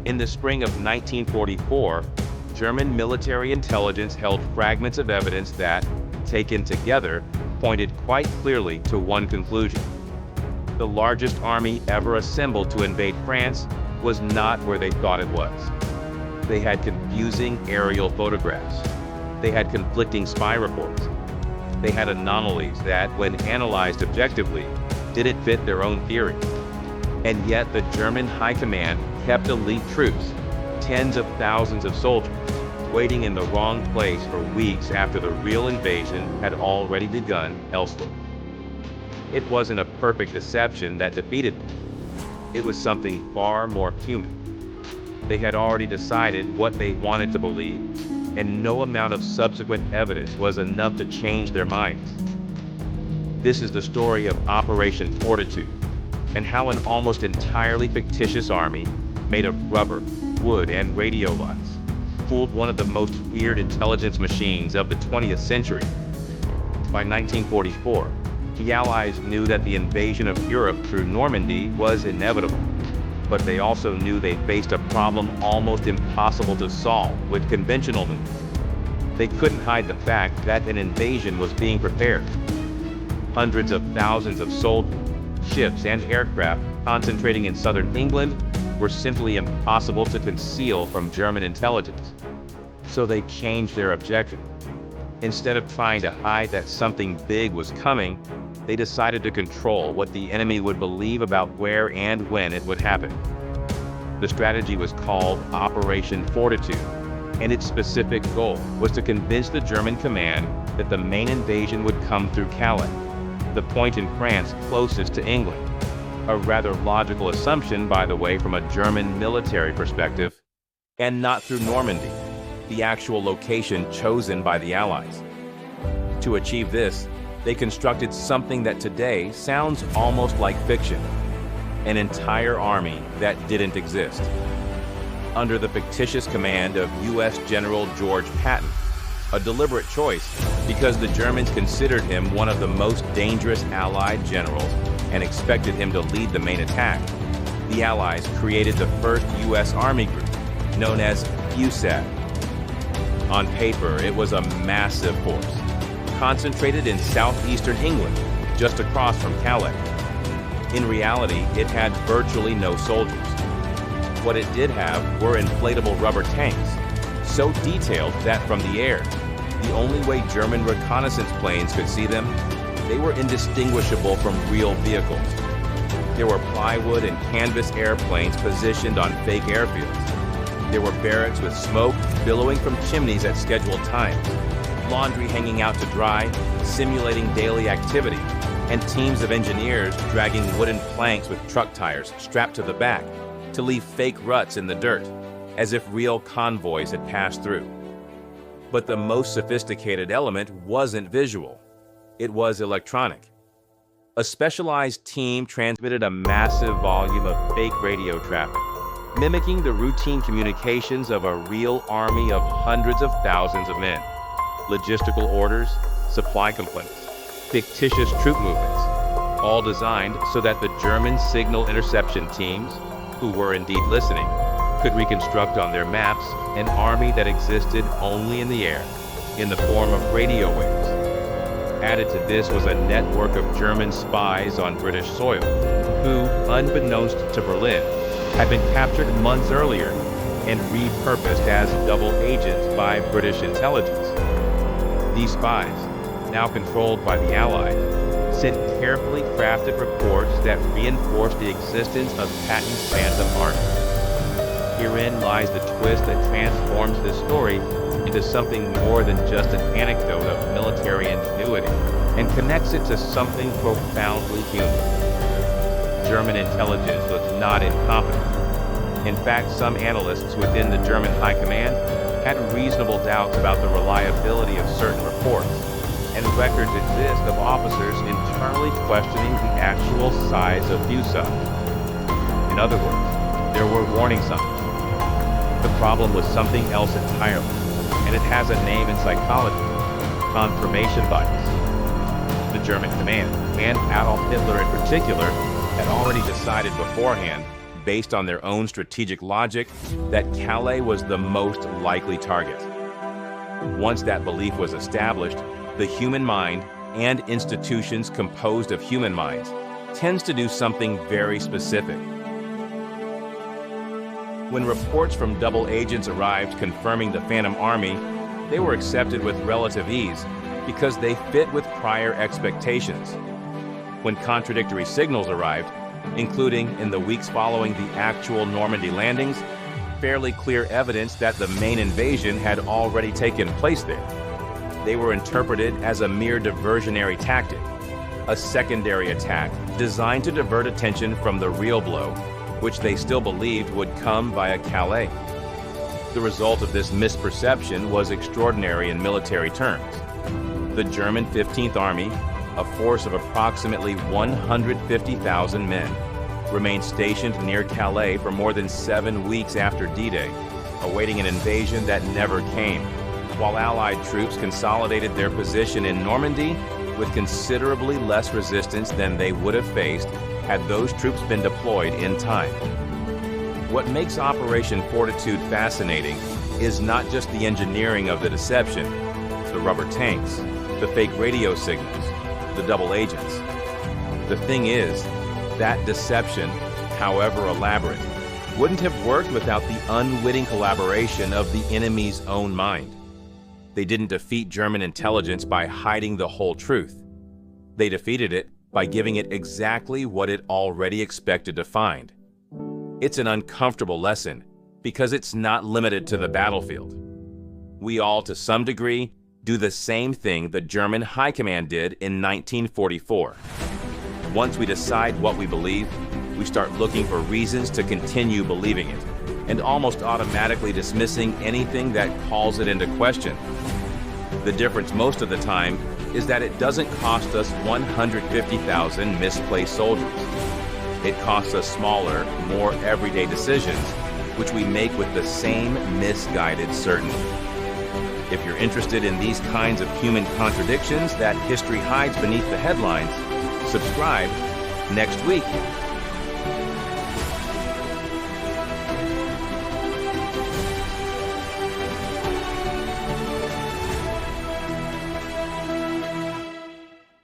In the spring of 1944, German military intelligence held fragments of evidence that, taken together, pointed quite clearly to one conclusion. The largest army ever assembled to invade France was not where they thought it was. They had confusing aerial photographs. They had conflicting spy reports. They had anomalies that, when analyzed objectively, didn't fit their own theory. And yet the German High Command kept elite troops, tens of thousands of soldiers, waiting in the wrong place for weeks after the real invasion had already begun elsewhere. It wasn't a perfect deception that defeated them. It was something far more human. They had already decided what they wanted to believe, and no amount of subsequent evidence was enough to change their minds. This is the story of Operation Fortitude, and how an almost entirely fictitious army, made of rubber, wood, and radio lights, fooled one of the most feared intelligence machines of the 20th century. By 1944, the Allies knew that the invasion of Europe through Normandy was inevitable, but they also knew they faced a problem almost impossible to solve with conventional means. They couldn't hide the fact that an invasion was being prepared. Hundreds of thousands of soldiers, ships, and aircraft concentrating in southern England were simply impossible to conceal from German intelligence. So they changed their objective. Instead of trying to hide that something big was coming, they decided to control what the enemy would believe about where and when it would happen. The strategy was called Operation Fortitude, and its specific goal was to convince the German command that the main invasion would come through Calais, the point in France closest to England. A rather logical assumption, by the way, from a German military perspective, and not through Normandy, the actual location chosen by the Allies. To achieve this, they constructed something that today sounds almost like fiction: an entire army that didn't exist. Under the fictitious command of U.S. General George Patton, a deliberate choice because the Germans considered him one of the most dangerous Allied generals and expected him to lead the main attack. The Allies created the first U.S. Army group, known as FUSAD. On paper, it was a massive force, concentrated in southeastern England, just across from Calais. In reality, it had virtually no soldiers. What it did have were inflatable rubber tanks, so detailed that from the air, the only way German reconnaissance planes could see them, they were indistinguishable from real vehicles. There were plywood and canvas airplanes positioned on fake airfields. There were barracks with smoke billowing from chimneys at scheduled times, laundry hanging out to dry, simulating daily activity, and teams of engineers dragging wooden planks with truck tires strapped to the back to leave fake ruts in the dirt, as if real convoys had passed through. But the most sophisticated element wasn't visual. It was electronic. A specialized team transmitted a massive volume of fake radio traffic, mimicking the routine communications of a real army of hundreds of thousands of men. Logistical orders, supply complaints, fictitious troop movements, all designed so that the German signal interception teams, who were indeed listening, could reconstruct on their maps an army that existed only in the air, in the form of radio waves. Added to this was a network of German spies on British soil, who, unbeknownst to Berlin, had been captured months earlier and repurposed as double agents by British intelligence. These spies, now controlled by the Allies, sent carefully crafted reports that reinforced the existence of Patton's Phantom Army. Herein lies the twist that transforms this story into something more than just an anecdote of military ingenuity and connects it to something profoundly human. German intelligence was not incompetent. In fact, some analysts within the German High Command had reasonable doubts about the reliability of certain reports, and records exist of officers internally questioning the actual size of FUSAD. In other words, there were warning signs. The problem was something else entirely, and it has a name in psychology: confirmation bias. The German command, and Adolf Hitler in particular, had already decided beforehand based on their own strategic logic that Calais was the most likely target. Once that belief was established, the human mind, and institutions composed of human minds, tends to do something very specific. When reports from double agents arrived confirming the Phantom Army, they were accepted with relative ease because they fit with prior expectations. When contradictory signals arrived, including in the weeks following the actual Normandy landings, fairly clear evidence that the main invasion had already taken place there, they were interpreted as a mere diversionary tactic, a secondary attack designed to divert attention from the real blow, which they still believed would come via Calais. The result of this misperception was extraordinary in military terms. The German 15th Army, a force of approximately 150,000 men, remained stationed near Calais for more than 7 weeks after D-Day, awaiting an invasion that never came, while Allied troops consolidated their position in Normandy with considerably less resistance than they would have faced had those troops been deployed in time. What makes Operation Fortitude fascinating is not just the engineering of the deception, the rubber tanks, the fake radio signals, the double agents. The thing is, that deception, however elaborate, wouldn't have worked without the unwitting collaboration of the enemy's own mind. They didn't defeat German intelligence by hiding the whole truth. They defeated it by giving it exactly what it already expected to find. It's an uncomfortable lesson because it's not limited to the battlefield. We all, to some degree, do the same thing the German High Command did in 1944. Once we decide what we believe, we start looking for reasons to continue believing it, and almost automatically dismissing anything that calls it into question. The difference most of the time is that it doesn't cost us 150,000 misplaced soldiers. It costs us smaller, more everyday decisions, which we make with the same misguided certainty. If you're interested in these kinds of human contradictions that history hides beneath the headlines, subscribe next week.